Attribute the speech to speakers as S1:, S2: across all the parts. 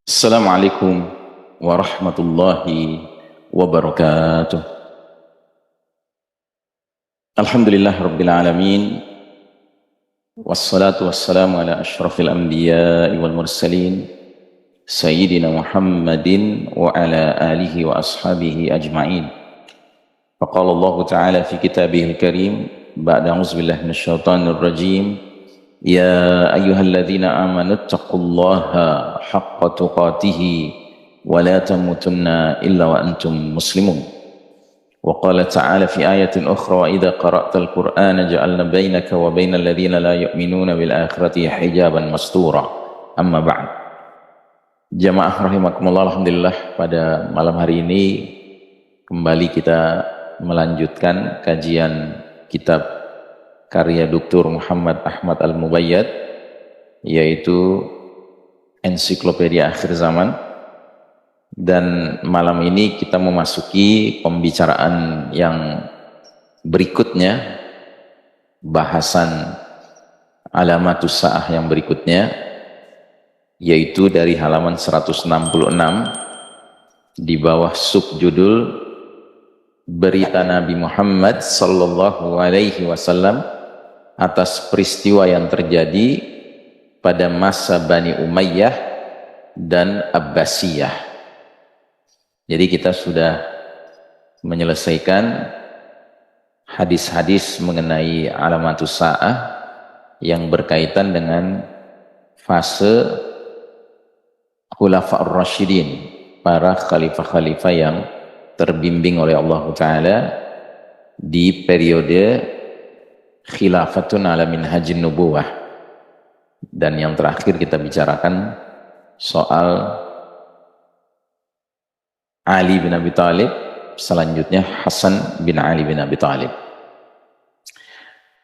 S1: Assalamualaikum warahmatullahi wabarakatuh. Alhamdulillah rabbil alamin. Wassalatu wassalamu ala ashrafil anbiya'i wal mursalin Sayyidina Muhammadin wa ala alihi wa ashabihi ajma'in. Faqala Allah Ta'ala fi kitabihil karim ba'da a'udzubillahi minasyaitonir rajim. Ya ayyuhalladzina amanu taqullaha haqqa tuqatihi wa la tamutunna illa wa antum muslimun. Wa qala ta'ala fi ayatin ukhra wa idza qara'tal qur'ana ja'alna bainaka wa bainal ladzina la yu'minuna bil akhirati hijaban mastura. Amma ba'd. Jamaah rahimakumullah, alhamdulillah pada malam hari ini kembali kita melanjutkan kajian kitab karya Dr. Muhammad Ahmad Al-Mubayyad, yaitu Ensiklopedia Akhir Zaman. Dan malam ini kita memasuki pembicaraan yang berikutnya, bahasan alamatus sa'ah yang berikutnya, yaitu dari halaman 166 di bawah subjudul Berita Nabi Muhammad sallallahu alaihi wasallam atas peristiwa yang terjadi pada masa Bani Umayyah dan Abbasiyah. Jadi kita sudah menyelesaikan hadis-hadis mengenai alamatus sa'ah yang berkaitan dengan fase Khulafa'ur Rasyidin, para khalifah-khalifah yang terbimbing oleh Allah Ta'ala di periode khilafatun ala minhajin nubuwah. Dan yang terakhir kita bicarakan soal Ali bin Abi Thalib, selanjutnya Hasan bin Ali bin Abi Thalib.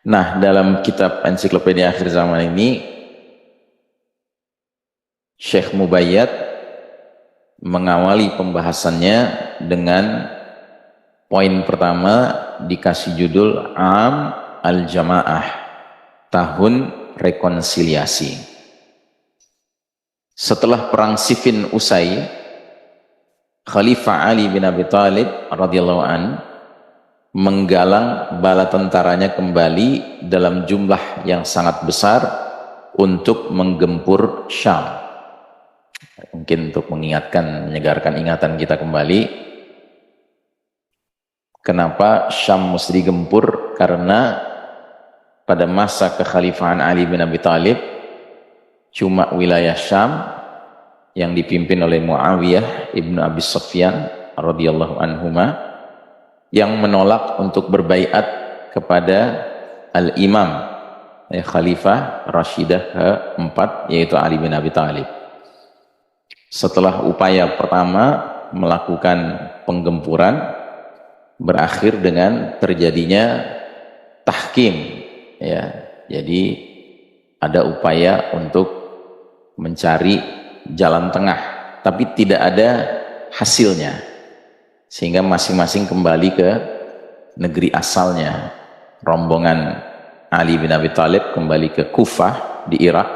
S1: Nah, dalam kitab Ensiklopedia Akhir Zaman ini Syekh Mubayyad mengawali pembahasannya dengan poin pertama dikasih judul Am Al-Jamaah, tahun rekonsiliasi. Setelah perang Siffin usai, Khalifah Ali bin Abi Thalib radhiyallahu an menggalang bala tentaranya kembali dalam jumlah yang sangat besar untuk menggempur Syam. Mungkin untuk mengingatkan, menyegarkan ingatan kita kembali, kenapa Syam mesti digempur? Karena pada masa kekhalifahan Ali bin Abi Thalib cuma wilayah Syam yang dipimpin oleh Muawiyah ibnu Abi Sufyan radhiyallahu anhuma yang menolak untuk berbaiat kepada al-imam khalifah Rashidah keempat, yaitu Ali bin Abi Thalib. Setelah upaya pertama melakukan penggempuran, berakhir dengan terjadinya tahkim, ya. Jadi ada upaya untuk mencari jalan tengah, tapi tidak ada hasilnya, sehingga masing-masing kembali ke negeri asalnya. Rombongan Ali bin Abi Thalib kembali ke Kufah di Irak,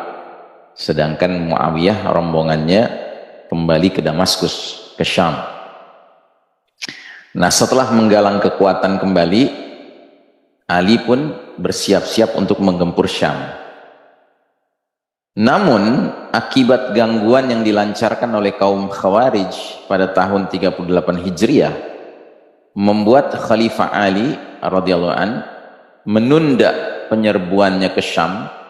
S1: sedangkan Muawiyah rombongannya kembali ke Damaskus, ke Syam. Nah, setelah menggalang kekuatan kembali, Ali pun bersiap-siap untuk menggempur Syam. Namun, akibat gangguan yang dilancarkan oleh kaum Khawarij pada tahun 38 Hijriah, membuat Khalifah Ali radhiyallahu an menunda penyerbuannya ke Syam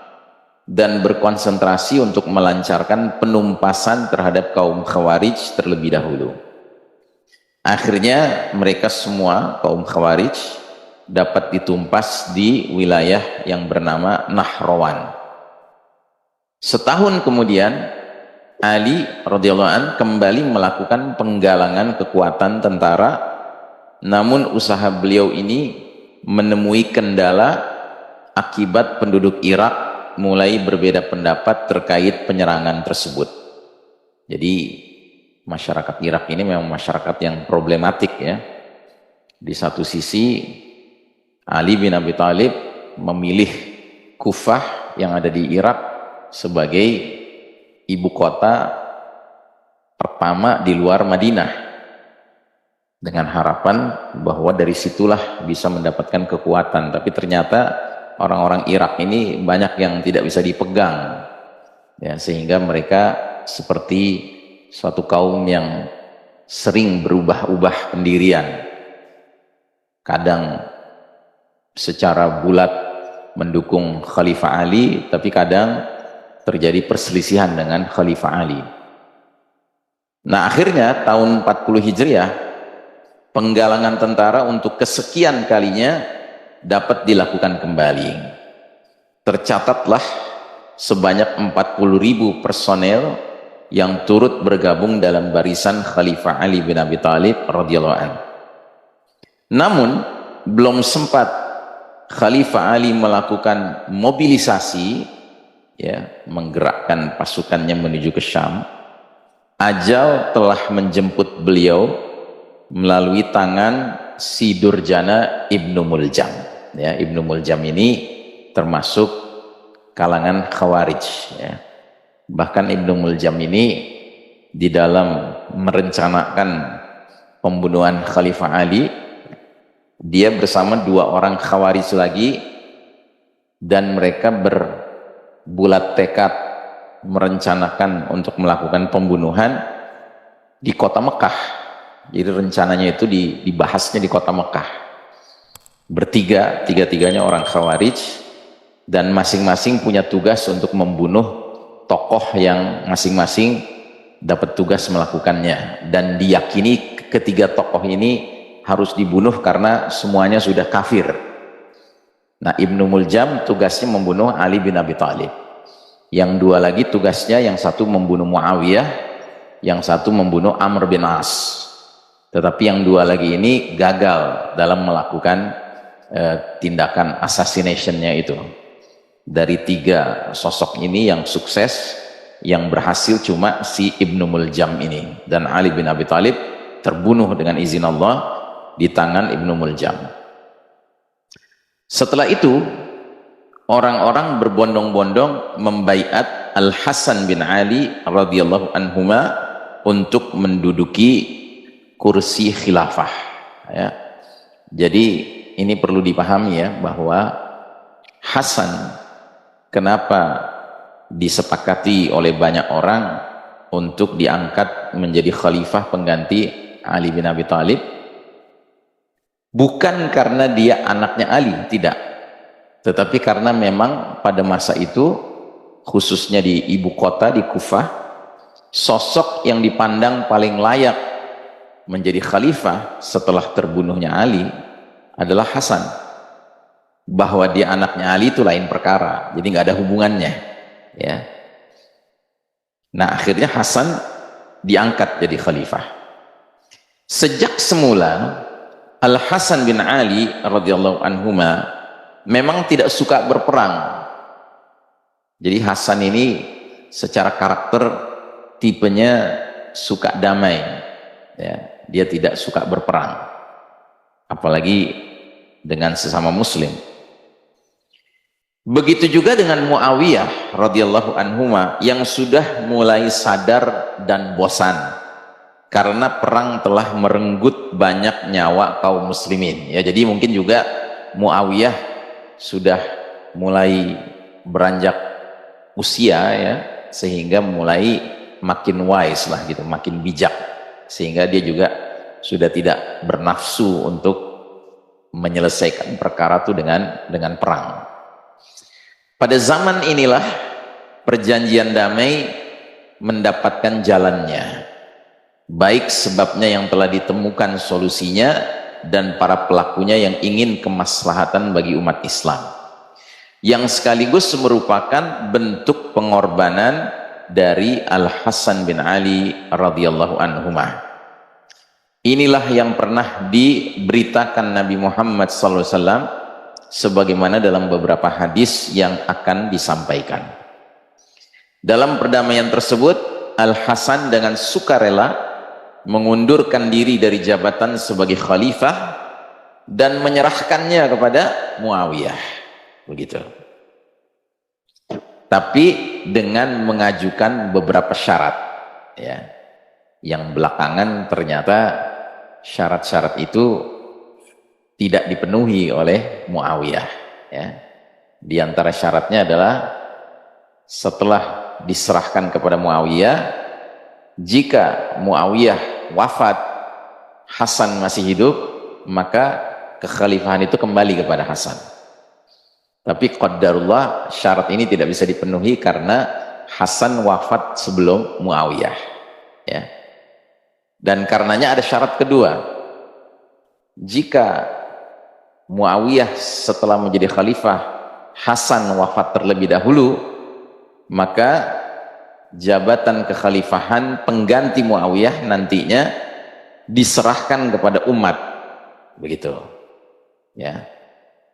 S1: dan berkonsentrasi untuk melancarkan penumpasan terhadap kaum Khawarij terlebih dahulu. Akhirnya mereka semua, kaum Khawarij, dapat ditumpas di wilayah yang bernama Nahrawan. Setahun kemudian, Ali radhiyallahu an kembali melakukan penggalangan kekuatan tentara, namun usaha beliau ini menemui kendala akibat penduduk Irak mulai berbeda pendapat terkait penyerangan tersebut. Jadi masyarakat Irak ini memang masyarakat yang problematik, ya. Di satu sisi Ali bin Abi Thalib memilih Kufah yang ada di Irak sebagai ibu kota pertama di luar Madinah, dengan harapan bahwa dari situlah bisa mendapatkan kekuatan. Tapi ternyata orang-orang Irak ini banyak yang tidak bisa dipegang, ya, sehingga mereka seperti suatu kaum yang sering berubah-ubah pendirian, kadang secara bulat mendukung Khalifah Ali, tapi kadang terjadi perselisihan dengan Khalifah Ali. Nah, akhirnya tahun 40 Hijriah penggalangan tentara untuk kesekian kalinya dapat dilakukan kembali. Tercatatlah sebanyak 40.000 personel yang turut bergabung dalam barisan Khalifah Ali bin Abi Thalib radhiyallahu anhu. Namun belum sempat Khalifah Ali melakukan mobilisasi, ya, menggerakkan pasukannya menuju ke Syam, ajal telah menjemput beliau melalui tangan si Durjana Ibnu Muljam. Ya, Ibnu Muljam ini termasuk kalangan Khawarij, ya. Bahkan Ibnu Muljam ini di dalam merencanakan pembunuhan Khalifah Ali, dia bersama 2 orang Khawarij lagi, dan mereka berbulat tekad merencanakan untuk melakukan pembunuhan di kota Mekah. Jadi rencananya itu dibahasnya di kota Mekah. Bertiga, tiga-tiganya orang Khawarij, dan masing-masing punya tugas untuk membunuh tokoh yang masing-masing dapat tugas melakukannya, dan diyakini ketiga tokoh ini harus dibunuh karena semuanya sudah kafir. Nah, Ibnu Muljam tugasnya membunuh Ali bin Abi Thalib, yang 2 lagi tugasnya, yang satu membunuh Muawiyah, yang satu membunuh Amr bin As. Tetapi yang 2 lagi ini gagal dalam melakukan tindakan assassination-nya itu. Dari 3 sosok ini yang sukses, yang berhasil cuma si Ibnu Muljam ini, dan Ali bin Abi Thalib terbunuh dengan izin Allah di tangan Ibnu Muljam. Setelah itu orang-orang berbondong-bondong membaiat Al-Hasan bin Ali radhiyallahu anhuma untuk menduduki kursi khilafah, ya. Jadi ini perlu dipahami, ya, bahwa Hasan kenapa disepakati oleh banyak orang untuk diangkat menjadi khalifah pengganti Ali bin Abi Thalib, bukan karena dia anaknya Ali, tidak, tetapi karena memang pada masa itu, khususnya di ibu kota, di Kufah, sosok yang dipandang paling layak menjadi khalifah setelah terbunuhnya Ali adalah Hasan. Bahwa dia anaknya Ali itu lain perkara, jadi nggak ada hubungannya, ya. Nah, akhirnya Hasan diangkat jadi khalifah. Sejak semula Al-Hasan bin Ali radhiyallahu anhuma memang tidak suka berperang. Jadi Hasan ini secara karakter tipenya suka damai, ya. Dia tidak suka berperang, apalagi dengan sesama muslim. Begitu juga dengan Muawiyah radhiyallahu anhuma yang sudah mulai sadar dan bosan karena perang telah merenggut banyak nyawa kaum muslimin, ya. Jadi mungkin juga Muawiyah sudah mulai beranjak usia, ya, sehingga mulai makin wise lah gitu, makin bijak, sehingga dia juga sudah tidak bernafsu untuk menyelesaikan perkara itu dengan perang. Pada zaman inilah perjanjian damai mendapatkan jalannya, baik sebabnya yang telah ditemukan solusinya dan para pelakunya yang ingin kemaslahatan bagi umat Islam, yang sekaligus merupakan bentuk pengorbanan dari Al-Hasan bin Ali radhiyallahu anhumah. Inilah yang pernah diberitakan Nabi Muhammad SAW sebagaimana dalam beberapa hadis yang akan disampaikan. Dalam perdamaian tersebut, Al-Hasan dengan sukarela mengundurkan diri dari jabatan sebagai khalifah dan menyerahkannya kepada Muawiyah. Begitu. tapi dengan mengajukan beberapa syarat, ya, yang belakangan ternyata syarat-syarat itu tidak dipenuhi oleh Muawiyah, ya. Di antara syaratnya adalah setelah diserahkan kepada Muawiyah, jika Muawiyah wafat, Hasan masih hidup, maka kekhalifahan itu kembali kepada Hasan. Tapi qadarullah syarat ini tidak bisa dipenuhi karena Hasan wafat sebelum Muawiyah, ya. Dan karenanya ada syarat kedua, jika Muawiyah setelah menjadi khalifah, Hasan wafat terlebih dahulu, maka jabatan kekhalifahan pengganti Muawiyah nantinya diserahkan kepada umat, begitu, ya,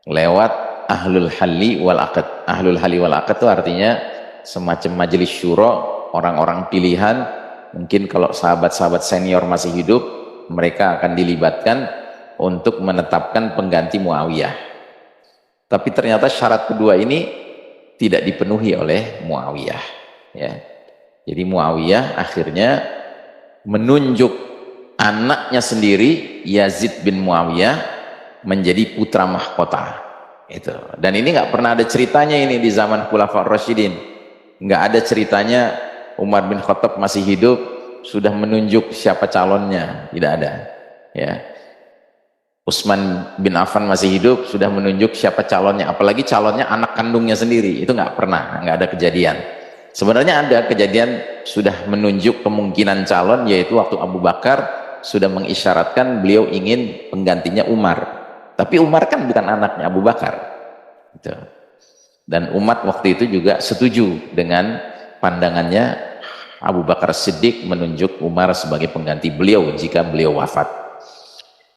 S1: lewat ahlul halli wal aqd. Ahlul halli wal aqd itu artinya semacam majelis syuro, orang-orang pilihan. Mungkin kalau sahabat-sahabat senior masih hidup, mereka akan dilibatkan untuk menetapkan pengganti Muawiyah. Tapi ternyata syarat kedua ini tidak dipenuhi oleh Muawiyah, ya. Jadi Muawiyah akhirnya menunjuk anaknya sendiri, Yazid bin Muawiyah, menjadi putra mahkota. Itu. Dan ini nggak pernah ada ceritanya ini di zaman Khulafaur Rasyidin. Nggak ada ceritanya Umar bin Khattab masih hidup sudah menunjuk siapa calonnya, tidak ada, ya. Utsman bin Affan masih hidup sudah menunjuk siapa calonnya, apalagi calonnya anak kandungnya sendiri, itu nggak pernah, nggak ada kejadian. Sebenarnya ada kejadian sudah menunjuk kemungkinan calon, yaitu waktu Abu Bakar sudah mengisyaratkan beliau ingin penggantinya Umar, tapi Umar kan bukan anaknya Abu Bakar, gitu. Dan umat waktu itu juga setuju dengan pandangannya Abu Bakar Siddiq menunjuk Umar sebagai pengganti beliau jika beliau wafat.